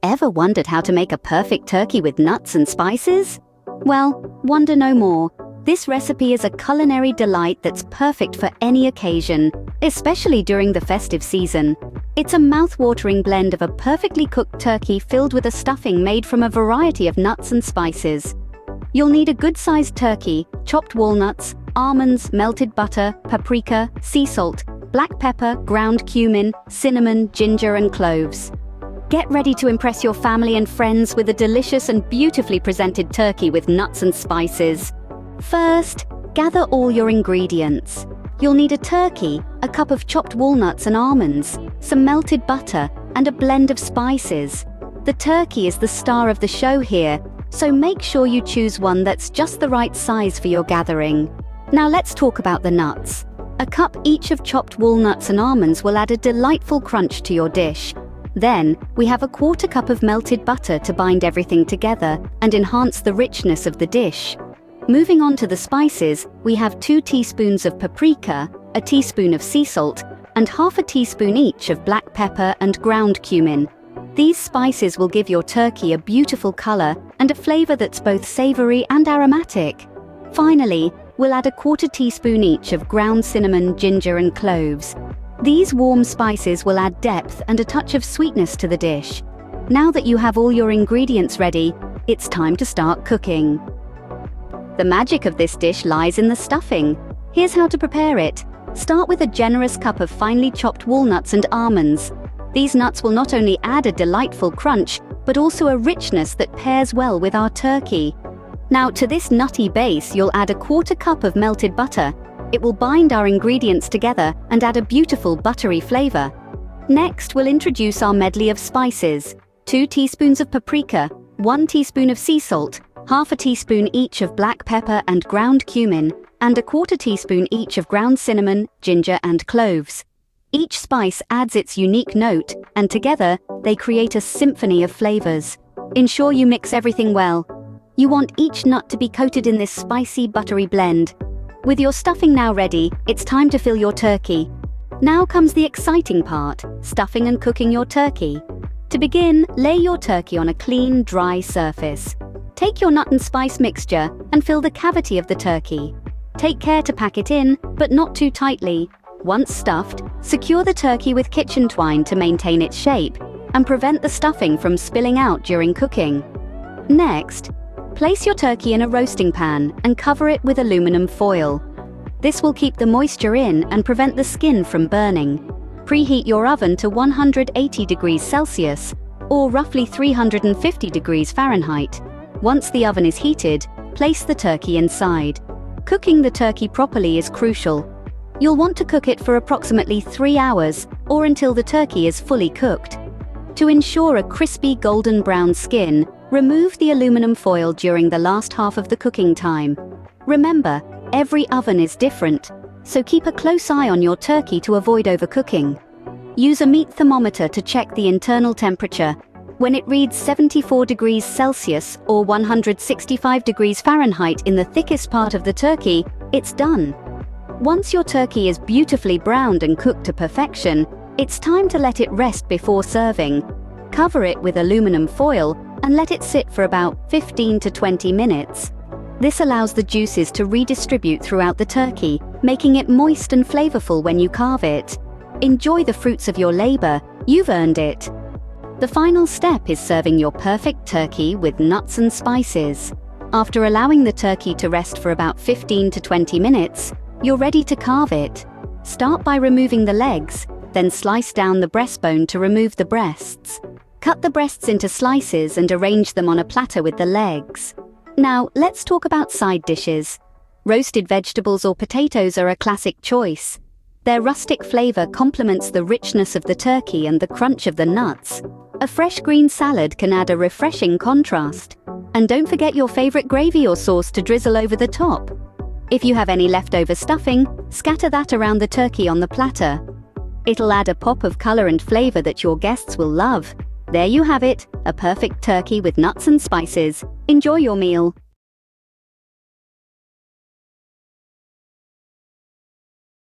Ever wondered how to make a perfect turkey with nuts and spices? Well, wonder no more. This recipe is a culinary delight that's perfect for any occasion, especially during the festive season. It's a mouth-watering blend of a perfectly cooked turkey filled with a stuffing made from a variety of nuts and spices. You'll need a good-sized turkey, chopped walnuts, almonds, melted butter, paprika, sea salt, black pepper, ground cumin, cinnamon, ginger, and cloves. Get ready to impress your family and friends with a delicious and beautifully presented turkey with nuts and spices. First, gather all your ingredients. You'll need a turkey, a cup of chopped walnuts and almonds, some melted butter, and a blend of spices. The turkey is the star of the show here, so make sure you choose one that's just the right size for your gathering. Now let's talk about the nuts. A cup each of chopped walnuts and almonds will add a delightful crunch to your dish. Then, we have a quarter cup of melted butter to bind everything together and enhance the richness of the dish. Moving on to the spices, we have 2 teaspoons of paprika, a teaspoon of sea salt, and half a teaspoon each of black pepper and ground cumin. These spices will give your turkey a beautiful color and a flavor that's both savory and aromatic. Finally, we'll add a quarter teaspoon each of ground cinnamon, ginger, and cloves. These warm spices will add depth and a touch of sweetness to the dish. Now that you have all your ingredients ready, it's time to start cooking. The magic of this dish lies in the stuffing. Here's how to prepare it. Start with a generous cup of finely chopped walnuts and almonds. These nuts will not only add a delightful crunch, but also a richness that pairs well with our turkey. Now, to this nutty base, you'll add a quarter cup of melted butter. It will bind our ingredients together and add a beautiful buttery flavor. Next, we'll introduce our medley of spices. 2 teaspoons of paprika, 1 teaspoon of sea salt, half a teaspoon each of black pepper and ground cumin, and a quarter teaspoon each of ground cinnamon, ginger, and cloves. Each spice adds its unique note, and together, they create a symphony of flavors. Ensure you mix everything well. You want each nut to be coated in this spicy, buttery blend. With your stuffing now ready, it's time to fill your turkey. Now comes the exciting part, stuffing and cooking your turkey. To begin, lay your turkey on a clean, dry surface. Take your nut and spice mixture and fill the cavity of the turkey. Take care to pack it in, but not too tightly. Once stuffed, secure the turkey with kitchen twine to maintain its shape and prevent the stuffing from spilling out during cooking. Next, place your turkey in a roasting pan and cover it with aluminum foil. This will keep the moisture in and prevent the skin from burning. Preheat your oven to 180 degrees Celsius, or roughly 350 degrees Fahrenheit. Once the oven is heated, place the turkey inside. Cooking the turkey properly is crucial. You'll want to cook it for approximately 3 hours, or until the turkey is fully cooked. To ensure a crispy golden brown skin, remove the aluminum foil during the last half of the cooking time. Remember, every oven is different, so keep a close eye on your turkey to avoid overcooking. Use a meat thermometer to check the internal temperature. When it reads 74 degrees Celsius or 165 degrees Fahrenheit in the thickest part of the turkey, it's done. Once your turkey is beautifully browned and cooked to perfection, it's time to let it rest before serving. Cover it with aluminum foil and let it sit for about 15 to 20 minutes. This allows the juices to redistribute throughout the turkey, making it moist and flavorful when you carve it. Enjoy the fruits of your labor, you've earned it. The final step is serving your perfect turkey with nuts and spices. After allowing the turkey to rest for about 15 to 20 minutes, you're ready to carve it. Start by removing the legs, then slice down the breastbone to remove the breasts. Cut the breasts into slices and arrange them on a platter with the legs. Now, let's talk about side dishes. Roasted vegetables or potatoes are a classic choice. Their rustic flavor complements the richness of the turkey and the crunch of the nuts. A fresh green salad can add a refreshing contrast. And don't forget your favorite gravy or sauce to drizzle over the top. If you have any leftover stuffing, scatter that around the turkey on the platter. It'll add a pop of color and flavor that your guests will love. There you have it, a perfect turkey with nuts and spices. Enjoy your meal.